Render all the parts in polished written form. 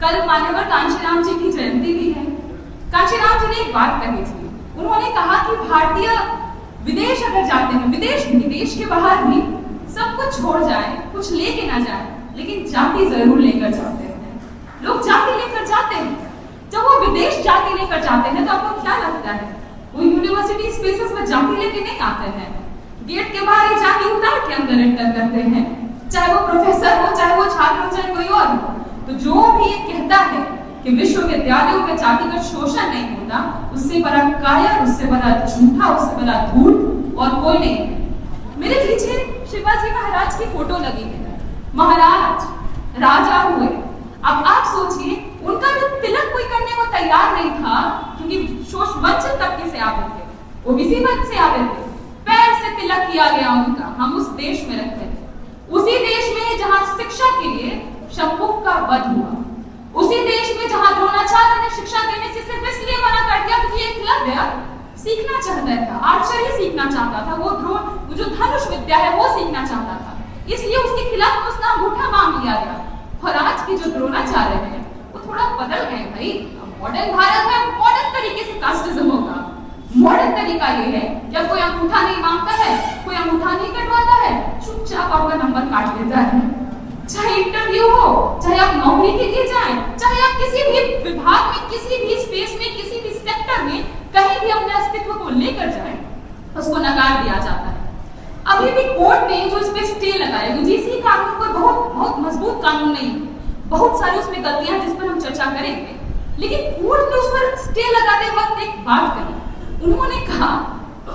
कल मान्यवर कांशीराम जी की जयंती भी है। कांशीराम जी ने एक बात कही थी, उन्होंने कहा कि भारतीय विदेश अगर जाते हैं, विदेश के बाहर भी सब कुछ छोड़ जाए, कुछ लेके ना जाए, लेकिन जाति जरूर लेकर जाते हैं। लोग जाति लेकर जाते हैं। जब वो विदेश जाति लेकर जाते हैं तो आपको क्या लगता है, वो यूनिवर्सिटी स्पेसेस में जाति लेके नहीं आते हैं। गेट के बाहर ही जाति उतार के अंदर एंटर करते हैं, चाहे वो प्रोफेसर हो, चाहे वो छात्र हो, चाहे कोई और हो। तो जो भी ये कहता है कि विश्वविद्यालयों में जातिगत शोषण नहीं होता, उससे बड़ा कायर, उससे बड़ा झूठा, उससे बड़ा धूर्त और कोई नहीं है। मेरे पीछे शिवाजी महाराज की फोटो लगी है। महाराज राजा हुए। अब आप सोचिए, उनका भी तिलक कोई करने को तैयार नहीं था, क्योंकि वंचित तबके से आते थे, ओबीसी वर्ग से आते थे। पैर से तिलक किया गया उनका। हम उस देश में रहते थे, उसी देश में जहां शिक्षा के लिए शंभुक का वध हुआ, उसी देश में जहां द्रोणाचार्य ने शिक्षा देने से सिर्फ इसलिए मना कर दिया क्योंकि एकलव्य सीखना चाहता था, आर्चरी सीखना चाहता था, वो जो धनुष विद्या है वो सीखना चाहता था, इसलिए उसके खिलाफ उसका अंगूठा मांग लिया गया। और आज के जो द्रोणाचार्य है वो थोड़ा बदल गए भाई। मॉडर्न भारत है, मॉडर्न तरीके से कास्टिज्म होगा। मॉडर्न तरीका ये है, जब कोई अंगूठा नहीं मांगता है, कोई अंगूठा नहीं कटवाता है, चुपचाप आपका नंबर काट लेता है। चाहे इंटरव्यू हो, चाहे आप नौकरी के लिए जाएं, चाहे आप किसी भी विभाग में, किसी भी स्पेस में, किसी भी सेक्टर में कहीं भी अपने अस्तित्व को लेकर जाएं, उसको नकार दिया जाता है। अभी भी कोर्ट ने जो इस पे स्टे लगाया, यूजीसी कानून कोई बहुत मजबूत कानून नहीं, बहुत सारी उसमें गलतियां जिस पर हम चर्चा करेंगे, लेकिन कोर्ट ने उस पर स्टे लगाते वक्त एक बात कही। उन्होंने कहा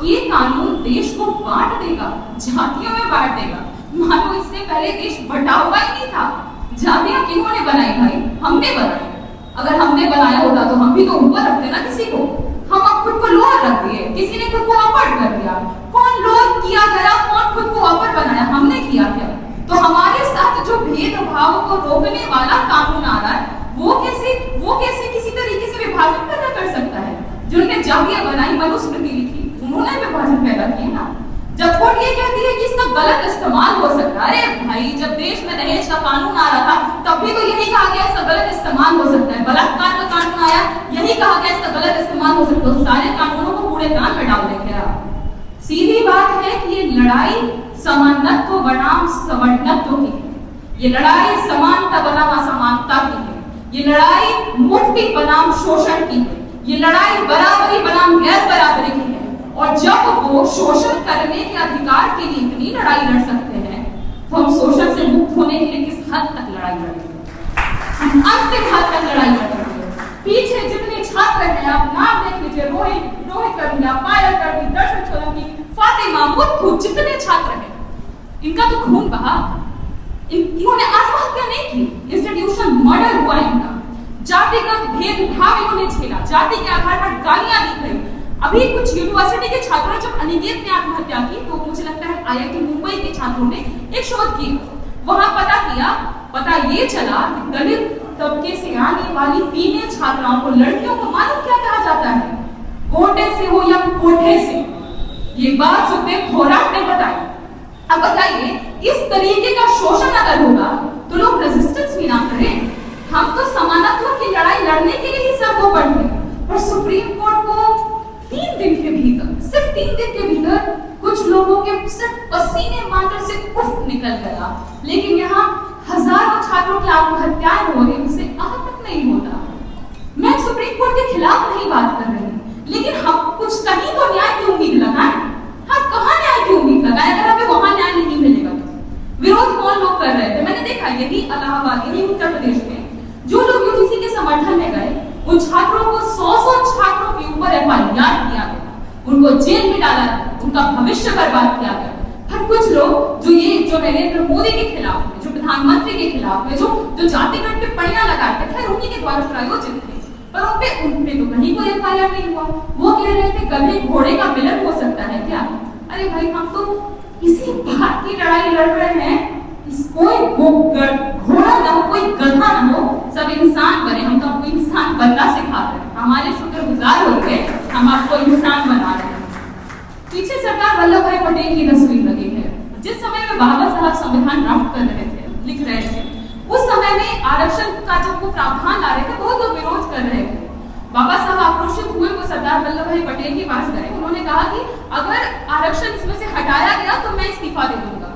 ये कानून देश को बांट देगा, जातियों में बांट देगा। मानो इससे पहले देश बटा हुआ ही नहीं था। जातियां किन्होंने बनाई भाई? हमने बनाई। अगर हमने बनाया होता तो हम भी तो ऊपर रखते ना किसी को। हम अब खुद को लोअर रख दिए, किसी ने खुद को अपर कर दिया। कौन लोअर किया गया, कौन खुद को अपर बनाया? हमने किया क्या? तो हमारे साथ जो भेदभाव को रोकने वाला कानून आ रहा है, वो कैसे किसी तरीके से विभाजन पैदा कर सकता है? जिन्होंने जातियां बनाई, मनुस्मृति लिखी, उन्होंने विभाजन पैदा किया ना। जब कोर्ट ये कहती है कि इसका गलत इस्तेमाल हो सकता है, अरे भाई जब देश में दहेज का कानून आ रहा था तब भी तो यही कहा गया इसका गलत इस्तेमाल हो सकता है। बलात्कार का कानून आया, यही कहा गया इसका गलत इस्तेमाल हो सकता है। तो सारे कानूनों को कूड़ेदान में डाल देंगे आप। सीधी बात है कि ये लड़ाई समानत्व बनाम सवर्णत्व की है, ये लड़ाई समानता बनाम असमानता की है, ये लड़ाई मुक्ति बनाम शोषण की है, ये लड़ाई बराबरी बनाम गैर बराबरी की है। और जब वो शोषण करने के अधिकार के लिए इतनी लड़ाई लड़ सकते हैं, तो हम शोषण से मुक्त होने के लिए किस हद तक लड़ाई लड़ेंगे? हम अंतिम हद तक लड़ाई लड़ेंगे। पीछे जितने छात्र हैं आप नाम देख लीजिए, रोहित करुणा, पायल कर्मी, दर्शन सोलंकी, फातिमा, मुत्थु, जितने छात्र हैं, इनका तो खून बहा। इन्होंने आत्महत्या नहीं की, इंस्टीट्यूशन मर्डर हुआ इनका। जातिगत भेदभाव इन्होंने झेला, जाति के आधार पर गालियां दी गई। अभी कुछ यूनिवर्सिटी के छात्रों ने जब अनिकेत ने आत्महत्या की, तो मुझे लगता है आईआईटी मुंबई के छात्रों ने एक शोध की, वहां पता ये चला कि दलित तबके से आने वाली फीमेल छात्राओं को, लड़कियों को मालूम क्या कहा जाता है? कोटे से हो या कोठे से। ये बात सुखदेव थोराट ने बताई। अब बताइए, इस तरीके का शोषण अगर होगा तो लोग रेजिस्टेंस भी ना करें। हम तो समानत्व की लड़ाई लड़ने के लिए ही सर को बढ़े, पर सुप्रीम कोर्ट को 3 दिन के भीतर, सिर्फ 3 दिन के भीतर कुछ लोगों के सिर्फ पसीने मात्र से उफ निकल गया। लेकिन यहाँ हजारों छात्रों की आत्महत्याएं हो रही, उनसे आज तक नहीं होता। मैं सुप्रीम कोर्ट के खिलाफ नहीं बात कर रही, लेकिन हम कुछ कहीं तो न्याय की उम्मीद लगाएं। हाँ, कहाँ न्याय की उम्मीद लगाएं? अगर हमें वहां न्याय नहीं मिलेगा तो विरोध कौन लोग कर रहे थे? मैंने देखा यही इलाहाबाद, यही उत्तर प्रदेश में जो लोग यूजीसी के समर्थन में गए, उन छात्रों को 100 छात्रों के ऊपर एफआईआर किया गया, उनको जेल में डाला गया, उनका भविष्य बर्बाद किया गया। फिर कुछ लोग जो नरेंद्र मोदी के खिलाफ में, जो प्रधानमंत्री के खिलाफ में, जो जातिगत टिप्पणियां लगाते थे, उन्हीं के द्वारा प्रायोजित थे, पर उनपे तो कहीं कोई एफआईआर नहीं हुआ। वो कह रहे थे गधे घोड़े का मिलन हो सकता है क्या? अरे भाई, हम तो इसी बात की लड़ाई लड़ रहे हैं, कोई घोड़ा ना हो, कोई गधा ना हो, सब इंसान बने। हम तो आपको इंसान बनना सिखा रहे हैं, हमारे शुक्रगुजार होंगे, हम आपको इंसान बना रहे हैं। पीछे सरदार वल्लभ भाई पटेल की तस्वीर लगी है। जिस समय में बाबा साहब संविधान ड्राफ्ट कर रहे थे, लिख रहे थे, उस समय में आरक्षण का जब वो प्रावधान ला रहे थे, बहुत लोग विरोध कर रहे थे। बाबा साहब आक्रोशित हुए, वो सरदार वल्लभ भाई पटेल के पास गए। उन्होंने कहा कि अगर आरक्षण इसमें से हटाया गया तो मैं इस्तीफा दे दूंगा।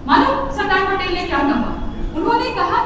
मालूम सरदार पटेल ने क्या कहा? उन्होंने कहा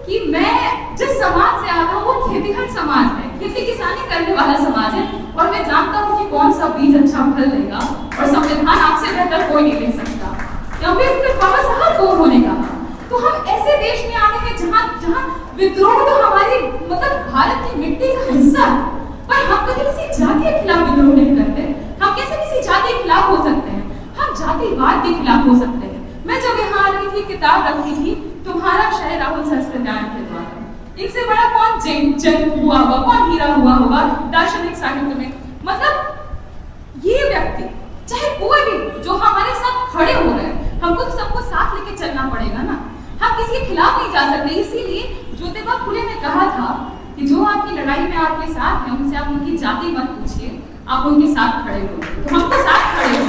कि मैं जिस समाज से आता हूँ वो खेतीहर समाज है, खेती किसानी करने वाला समाज है, और मैं जानता हूँ कि कौन सा बीज अच्छा फल देगा, और संविधान आपसे बेहतर कोई नहीं लिख सकता। क्योंकि फिर बाबा साहब को उन्होंने कहा। तो हम ऐसे देश में आते हैं जहाँ विद्रोह तो हमारी मतलब भारत की मिट्टी का हिस्सा है, पर हम कभी किसी जाति के खिलाफ विद्रोह नहीं करते। हम कैसे किसी जाति के खिलाफ हो सकते हैं? हम जातिवाद के खिलाफ हो सकते हैं। मैं जब यहाँ आ रही थी, किताब रखी थी तुम्हारा शहर राहुल संस्कृत्यायन के द्वारा। इनसे बड़ा कौन जैन हुआ होगा, कौन हीरा हुआ होगा दार्शनिक साहित्य में? मतलब ये व्यक्ति चाहे कोई भी जो हमारे साथ खड़े हो रहे हैं, हमको तो सबको साथ लेके चलना पड़ेगा ना। हम किसी के खिलाफ नहीं जा सकते। इसीलिए ज्योतिबा फुले ने कहा था कि जो आपकी लड़ाई में आपके साथ है उनसे आप उनकी जाति मत पूछिए, आप उनके साथ खड़े हो। तो हम तो साथ खड़े हो,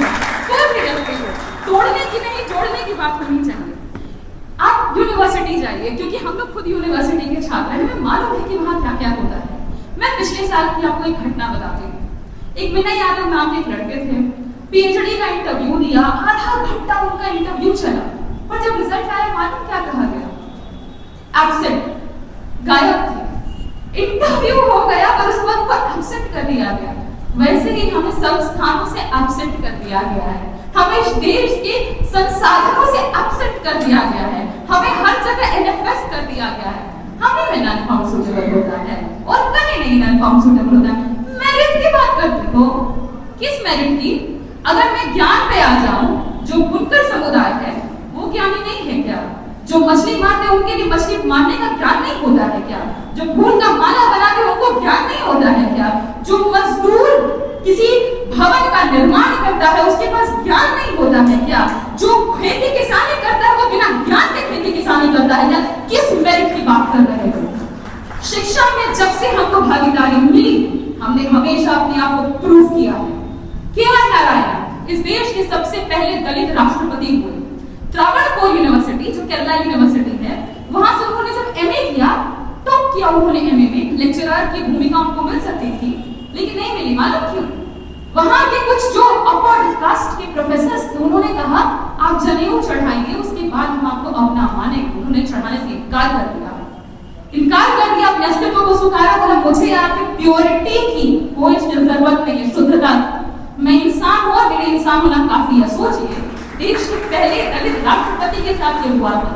कोई भी व्यक्ति हो, तोड़ने की नहीं जोड़ने की बात होनी चाहिए। आप यूनिवर्सिटी जाइए, क्योंकि हम लोग खुद यूनिवर्सिटी के छात्र हैं, हमें मालूम है कि वहाँ क्या क्या होता है। मैं पिछले साल की आपको एक घटना बताती हूँ। एक विनय यादव नाम के एक लड़के थे, पीएचडी का इंटरव्यू दिया, आधा घंटा उनका इंटरव्यू चला, और जब रिजल्ट आया मालूम क्या कहा गया? एब्सेंट, गायब थे। इंटरव्यू हो गया पर उस वक्त को एब्सेंट कर दिया गया। वैसे ही हमें सब स्थानों से एब्सेंट कर दिया गया है, हमें इस देश के संसाधनों से एब्सेंट कर दिया गया है, हमें हर जगह एनएफएस कर दिया गया है। हमें में नॉन फाउंड सूटेबल होता है और कहीं नहीं नॉन फाउंड सूटेबल होता है। मेरिट की बात करते हो, किस मेरिट की? अगर मैं ज्ञान पे आ जाऊं, जो बुनकर समुदाय है वो ज्ञानी नहीं है क्या? जो मछली मारते उनके लिए मछली मारने का ज्ञान नहीं होता है क्या? जो फूल का माला बनाते उनको ज्ञान नहीं होता है क्या? जो मजदूर किसी भवन का निर्माण करता है उसके पास ज्ञान नहीं होता है क्या? जो खेती किसानी करता है वो बिना ज्ञान के खेती किसानी करता है क्या? किस मेरिट की बात कर रहे हो? शिक्षा में जब से हमको भागीदारी मिली, हमने हमेशा अपने आप को प्रूव किया है। के.आर. नारायण इस देश के सबसे पहले दलित राष्ट्रपति हुए। त्रावणकोर यूनिवर्सिटी, जो केरला यूनिवर्सिटी है, वहां से उन्होंने जब एमए किया, तो किया उन्होंने एमए में लेक्चरर की भूमिका उनको मिल सकती थी, लेकिन नहीं मिली। मालूम क्यों? वहां के कुछ जो अपर कास्ट के प्रोफेसर थे, उन्होंने कहा आप जनेऊ चढ़ाइए, उसके बाद हम आपको अपना मानेंगे। उन्होंने चढ़ाने से इनकार कर दिया, अपने अस्तित्व को स्वीकारा, बोला मुझे आपकी प्योरिटी की कोई जरूरत नहीं है, शुद्धता। मैं इंसान हूं और मेरे इंसान होना काफी है। सोचिए, देश के पहले दलित राष्ट्रपति के साथ ये हुआ था।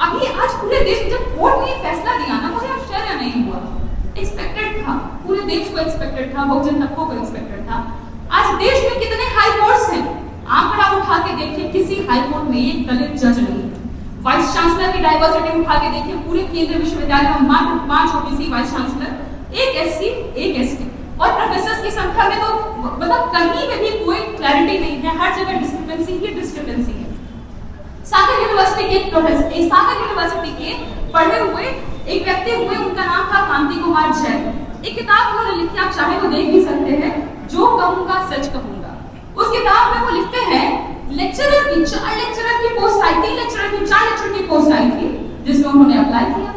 अभी आज पूरे देश में जब कोर्ट ने फैसला दिया ना, मुझे आश्चर्य नहीं हुआ। एक्सपेक्टेड था, पूरे देश को एक्सपेक्टेड था, बहुजन तबकों को एक्सपेक्टेड था। आज देश में कितने हाई कोर्ट्स हैं, आंकड़ा उठा के देखिए, किसी हाई कोर्ट में एक दलित जज नहीं। वाइस चांसलर की डाइवर्सिटी उठा के देखिए, पूरे केंद्रीय विश्वविद्यालय में मात्र 5 OBC vice chancellor, 1 SC, 1 ST, और प्रोफेसर्स की संख्या में तो मतलब कहीं में भी कोई क्लैरिटी नहीं है, हर जगह डिस्क्रिपेंसी ही डिस्क्रिपेंसी है। सागर यूनिवर्सिटी के प्रोफेसर, सागर यूनिवर्सिटी के पढ़े हुए एक व्यक्ति हुए, उनका नाम था कांति कुमार जैन। एक किताब उन्होंने लिखी, आप चाहे तो देख भी सकते हैं, जो कहूंगा सच कहूंगा। उस किताब में वो लिखते हैं, लेक्चरर की 4 लेक्चरर की पोस्ट आई थी, लेक्चरर की 4 लेक्चरर की पोस्ट आई थी, जिसमें उन्होंने अप्लाई किया।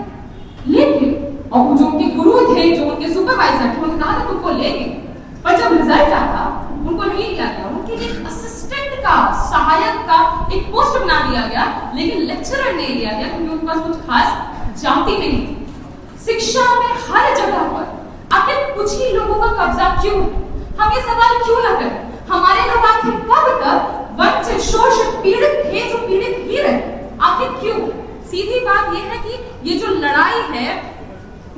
लेकिन और जो उनके गुरु थे, जो उनके सुपरवाइजर थे, उन्होंने कहा था तुमको लेंगे, पर जब रिजल्ट आया उनको नहीं लिया गया। उनके लिए असिस्टेंट का, सहायक का एक पोस्ट बना दिया गया, लेकिन लेक्चरर नहीं लिया गया, क्योंकि उनके पास कुछ खास जाति नहीं थी। शिक्षा में हर जगह पर आखिर कुछ ही लोगों का कब्जा क्यों? हम ये सवाल क्यों न करें? हमारे लोग आखिर कब तक वंचित, शोषित, पीड़ित थे जो पीड़ित ही रहे? आखिर क्यों? सीधी बात यह है कि ये जो लड़ाई है,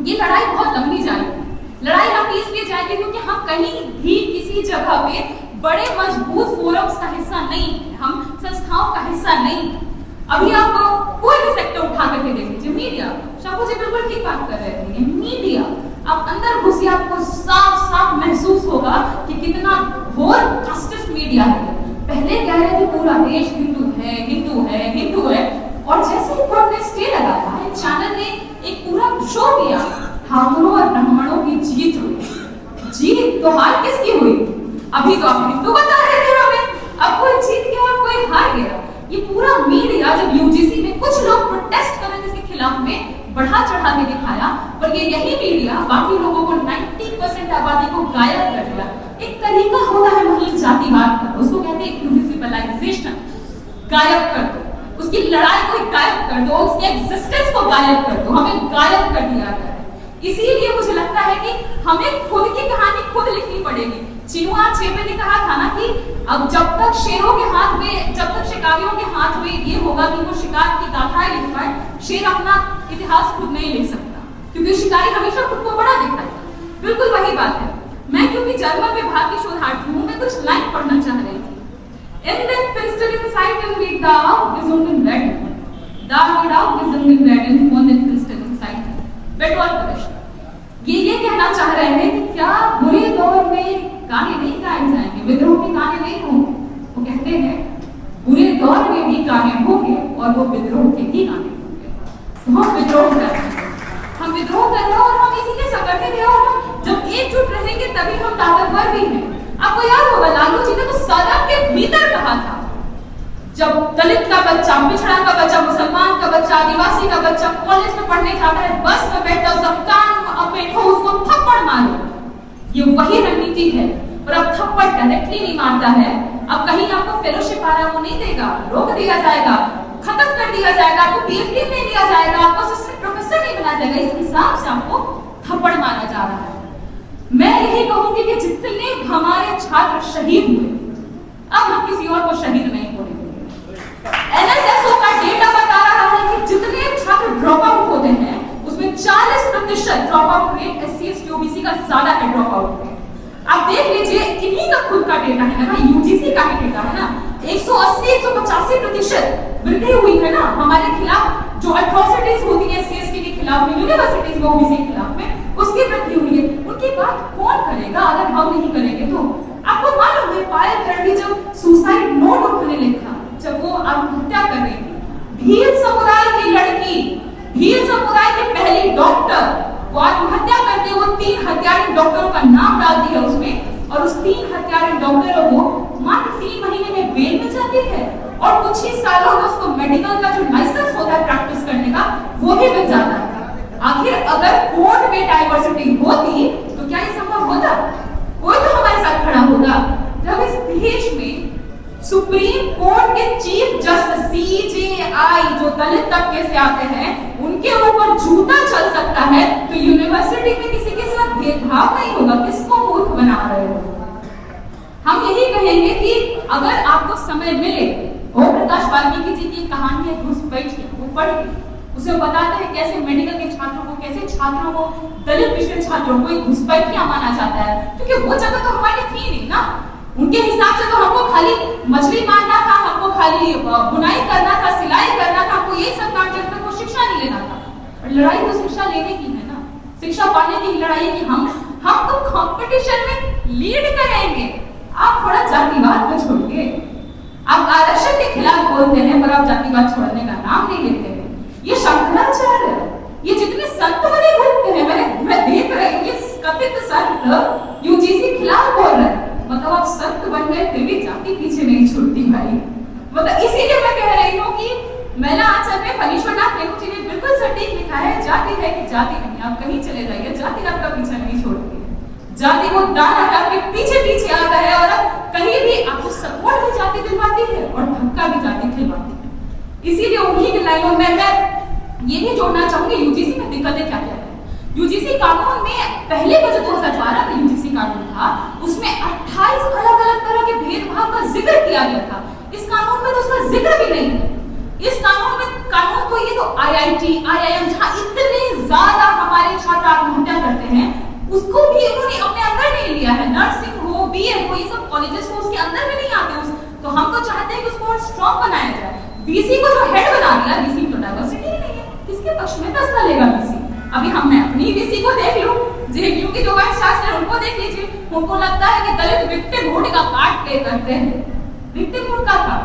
ये लड़ाई बहुत लंबी जाएगी। लड़ाई लंबी इसलिए जाएगी क्योंकि हम कहीं भी किसी जगह पे बड़े मजबूत फोरम्स का हिस्सा नहीं, हम संस्थाओं का हिस्सा नहीं। अभी आप कोई भी सेक्टर उठा करके देख लीजिए, मीडिया, शंभू जी बिल्कुल ठीक बात कर रहे थे, मीडिया, आप अंदर घुसिए, आपको साफ साफ महसूस होगा कि कितना घोर कास्टिस्ट मीडिया है। पहले कह रहे थे पूरा देश हिंदू है, हिंदू है, हिंदू है, और जैसे ही कोर्ट ने स्टे लगाया, चैनल ने एक पूरा शो किया, ठाकुरों और ब्राह्मणों की जीत हुई। जीत तो हार किसकी हुई? अभी तो आप हिंदू बता रहे थे हमें, अब कोई जीत गया और कोई हार गया। ये पूरा मीडिया, जब यूजीसी में कुछ लोग प्रोटेस्ट कर रहे थे इसके खिलाफ में, बढ़ा चढ़ा के दिखाया, और ये यही मीडिया बाकी लोगों को 90% आबादी को गायब कर दिया। एक तरीका होता है वही जातिवाद का, उसको कहते हैं इनविजिबलाइजेशन। गायब कर दो उसकी लड़ाई को, गायब कर दो उसके एग्जिस्टेंस को, गायब कर दो, हमें गायब कर दिया गया है। इसीलिए मुझे लगता है कि हमें खुद की कहानी खुद लिखनी पड़ेगी। चिनुआ अचेबे ने कहा था ना कि अब जब तक शेरों के हाथ में, जब तक शिकारियों के हाथ में ये होगा कि वो शिकार की गाथाएं लिख पाए, शेर अपना इतिहास खुद नहीं लिख सकता, क्योंकि शिकारी हमेशा खुद को बड़ा दिखता है। बिल्कुल वही बात है। मैं क्योंकि जर्मन विभाग की शोधार्थी हूँ, मैं कुछ लाइन पढ़ना चाह रही थी। In den finsteren Zeiten wie da gesungen werden, da wird auch gesungen werden von den finsteren Zeiten. बेटवाल प्रश्न ये कहना चाह रहे हैं कि क्या बुरे दौर में गाने नहीं गाए जाएंगे, विद्रोह के गाने नहीं होंगे? वो कहते हैं बुरे दौर में भी गाने होंगे और वो विद्रोह के ही गाने होंगे। तो हम विद्रोह कर रहे हैं, हम विद्रोह कर रहे हैं और हम इसी के संगठित हैं, और हम जब एकजुट रहेंगे तभी हम ताकतवर भी हैं। आपको याद होगा लालू जी ने तो सदन के भीतर कहा था, जब दलित का बच्चा, पिछड़ा का बच्चा, मुसलमान का बच्चा, आदिवासी का बच्चा कॉलेज में पढ़ने जाता है, बस में बैठा उसका कान बैठो, उसको थप्पड़ मारो। ये वही रणनीति है। और अब थप्पड़ डायरेक्टली नहीं मारता है, अब कहीं आपको फेलोशिप आ रहा वो नहीं देगा, रोक दिया जाएगा, खत्म कर दिया जाएगा, आपको पीएचडी नहीं दिया जाएगा, आपको असिस्टेंट प्रोफेसर नहीं बना जाएगा। इस हिसाब से आपको थप्पड़ मारा जा रहा है। मैं यही कहूंगी कि जितने हमारे छात्र शहीद हुए, अब हम किसी और को शहीद नहीं बोलेंगे। एनएसएसओ का डेटा बता रहा है कि जितने छात्र ड्रॉप आउट होते हैं उसमें 40% drop out rate SC ST OBC का ज्यादा है। ड्रॉप आउट रेट आप देख लीजिए, इन्हीं का खुद का डेटा है ना, यूजीसी का ही डेटा है ना। 180-185% वृद्धि हुई है ना हमारे खिलाफ, जो अट्रॉसिटीज होती है एससी एसटी के खिलाफ में, यूनिवर्सिटीज में ओबीसी के खिलाफ में, उसकी वृद्धि हुई है। उनकी बात कौन करेगा अगर हम नहीं करेंगे तो? आपको मालूम है पायल कर्मी जब सुसाइड नोट उन्होंने लिखा, जब वो आत्महत्या कर रही थी, भील समुदाय की लड़की, भील समुदाय की पहली डॉक्टर, वो आत्महत्या करते हुए 3 हत्यारे डॉक्टरों का नाम डाल दिया उसमें, और उस 3 हत्यारे डॉक्टरों को मात्र 3 महीने में बेल मिल जाती है, और कुछ ही सालों में उसको मेडिकल का जो लाइसेंस होता है प्रैक्टिस करने का वो भी मिल जाता है। आखिर अगर कोर्ट में डाइवर्सिटी होती तो क्या ये संभव होता? कोई तो हमारे साथ खड़ा होगा। जब इस देश में सुप्रीम कोर्ट के चीफ जस्टिस सीजेआई जो दलित तबके से आते हैं उनके ऊपर जूता चल सकता है, तो यूनिवर्सिटी में किसी के साथ भेदभाव नहीं होगा। किसको मूर्ख बना रहे हो? हम यही कहेंगे कि अगर आपको समय मिले, ओम प्रकाश वाल्मीकि जी की कहानी है घुसपैठ की, वो पढ़ के उसे बताते हैं कैसे मेडिकल के छात्रों को, कैसे छात्रों को, दलित पिछड़े छात्रों को एक घुसपैठिया माना जाता है, क्योंकि वो जगह तो हमारी थी नहीं ना। उनके हिसाब से तो हमको खाली मछली मारना था, हमको खाली बुनाई करना था, सिलाई करना था, हमको ये सब काम करना, को शिक्षा नहीं लेना था। और लड़ाई तो शिक्षा लेने की है ना, शिक्षा पाने की लड़ाई है कि हम तो कंपटीशन में लीड करेंगे। आप थोड़ा जातिवाद को छोड़िए, आप आरक्षण के खिलाफ बोलते हैं पर आप जातिवाद छोड़ने का नाम नहीं लेते हैं। ये शंकराचार्य, ये जितने संत बने घूमते हैं, मैं देख रही हूँ, ये कथित संत यूजीसी खिलाफ बोल रहे हैं। मतलब आप संत बन गए फिर भी जाति पीछे नहीं छूटती भाई। मतलब इसीलिए मैं कह रही हूँ कि महिला आंचल में फणीश्वरनाथ रेणु जी ने बिल्कुल सटीक लिखा है, जाति है कि जाति नहीं, आप कहीं चले जाइए, जाति आपका पीछा नहीं छोड़ती है। जाति वो दाना आपके पीछे पीछे आता है, और कहीं भी आपको सपोर्ट भी जाति दिलवाती है और धक्का भी जाति खिलवाती है। इसीलिए उन्हीं की लाइनों में मैं ये भी जोड़ना चाहूंगी, यूजीसी में दिक्कतें क्या क्या है। यूजीसी कानून में पहले का जो 2012 का यूजीसी कानून था उसमें 28 अलग-अलग तरह के भेदभाव का जिक्र किया गया था। इस कानून में तो उसका जिक्र भी नहीं है। इस कानून को ये तो आईआईटी, आईआईएम जहां इतने ज्यादा हमारे छात्र आत्महत्या करते हैं उसको भी उन्होंने अपने अंदर नहीं लिया है। नर्सिंग हो, बीए हो, ये सब कॉलेजेस को उसके अंदर भी नहीं आते। तो हम तो चाहते हैं कि उसको और स्ट्रॉन्ग बनाया जाए। बीसी को जो हेड बना दिया, बीसी तो डाइवर्सिटी ही नहीं है, किसके पक्ष में फैसला लेगा बीसी? अभी हमने अपनी बीसी को देख लो, जेएनयू की जो वाइस चांसलर उनको देख लीजिए, उनको लगता है कि दलित विक्टिमहुड का पार्ट प्ले करते हैं। विक्टिमहुड का था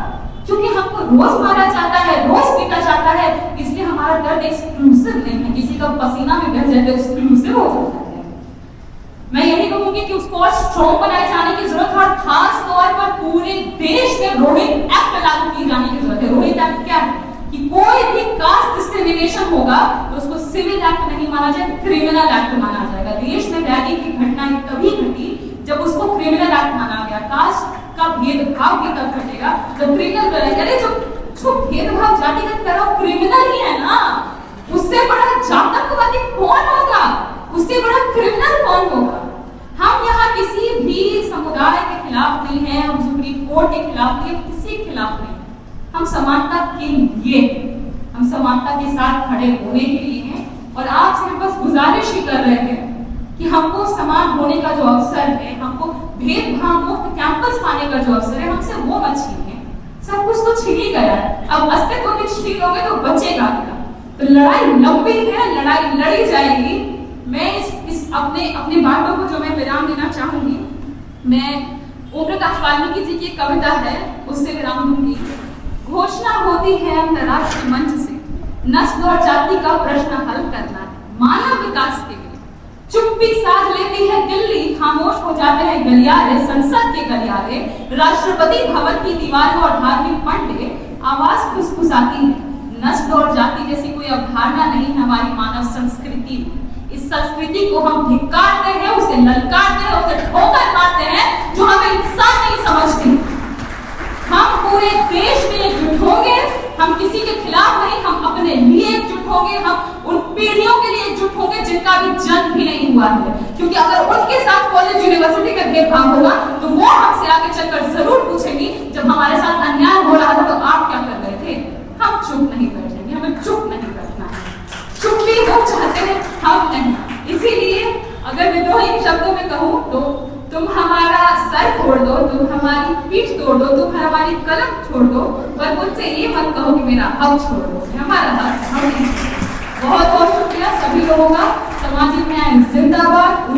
क्योंकि हमको रोज मारा जाता है, रोज पीटा जाता है, इसलिए हमारा दर्द एक्सक्लूसिव नहीं है। किसी का पसीना में बह जाए तो एक्सक्लूसिव हो जाता है। मैं यही कहूंगी कि उसको और स्ट्रॉन्ग बनाए जाने की जरूरत है, और खास तौर पर पूरे देश में रोहित एक्ट लागू की जाने की जरूरत है। रोहित एक्ट क्या है कि कोई भी कास्ट डिस्क्रिमिनेशन होगा तो उसको सिविल एक्ट नहीं माना जाएगा, क्रिमिनल एक्ट माना जाएगा। देश में रैली की घटना तभी घटी जब उसको क्रिमिनल एक्ट माना गया। कास्ट का भेदभाव भी तब घटेगा जब क्रिमिनल करेगा। अरे जो भेदभाव जातिगत कर रहा हो क्रिमिनल ही है ना, उससे बड़ा जातकवादी कौन होगा, उससे बड़ा क्रिमिनल कौन होगा। हम यहाँ किसी भी समुदाय के खिलाफ नहीं है, हम सुप्रीम कोर्ट के खिलाफ नहीं, किसी के खिलाफ नहीं, हम समानता के लिए, हम समानता के साथ खड़े होने के लिए हैं। और आपसे बस गुजारिश ही कर रहे हैं कि हमको समान होने का जो अवसर है, हमको भेदभाव मुक्त कैंपस पाने का जो अवसर है, हमसे वो मत छीनिए। सब कुछ तो छीन ही गया है, अब अस्तित्व भी छीन लोगे तो बचेगा क्या। तो लड़ाई लंबी है, लड़ाई लड़ी जाएगी। मैं इस अपने बातों को जो मैं विराम देना चाहूंगी, मैं ओम प्रकाश वाल्मीकि जी की कविता है उससे विराम दूंगी। घोषणा होती है अंतरराष्ट्रीय मंच से, नस्ल और जाति का प्रश्न हल करना है मानव विकास के लिए। चुप्पी साध लेती है दिल्ली, खामोश हो जाते हैं गलियारे, संसद के गलियारे, राष्ट्रपति भवन की दीवारों और धार्मिक पंडे आवाज फुसफुसाती है। नस्ल और जाति जैसी कोई अवधारणा नहीं है हमारी मानव संस्कृति में। इस संस्कृति को हम धिक्कारते हैं, उसे ललकारते हैं, उसे ठोकर मारते हैं जो हमें इंसान नहीं समझती। हम पूरे देश में एकजुट होंगे, हम किसी के खिलाफ नहीं, हम अपने लिए एकजुट होंगे, हम उन पीढ़ियों के लिए एकजुट होंगे जिनका भी जन्म भी नहीं हुआ है। क्योंकि अगर उनके साथ कॉलेज यूनिवर्सिटी का भेदभाव होगा तो वो हमसे आगे चलकर जरूर पूछेंगी जब हमारे साथ अन्याय हो रहा था तो आप क्या कर रहे थे। हम चुप नहीं बैठ जाएंगे, हमें चुप नहीं बैठना है। चुप भी वो चाहते हैं, हम नहीं। इसीलिए अगर विद्रोही के शब्दों में कहूं तो तुम हमारा सर फोड़ दो, तुम हमारी पीठ तोड़ दो, तुम हमारी कलम छोड़ दो, पर मुझसे ये मत कहो कि मेरा हक छोड़ दो। हमारा हक हम नहीं। बहुत बहुत शुक्रिया सभी लोगों का। सामाजिक न्याय जिंदाबाद।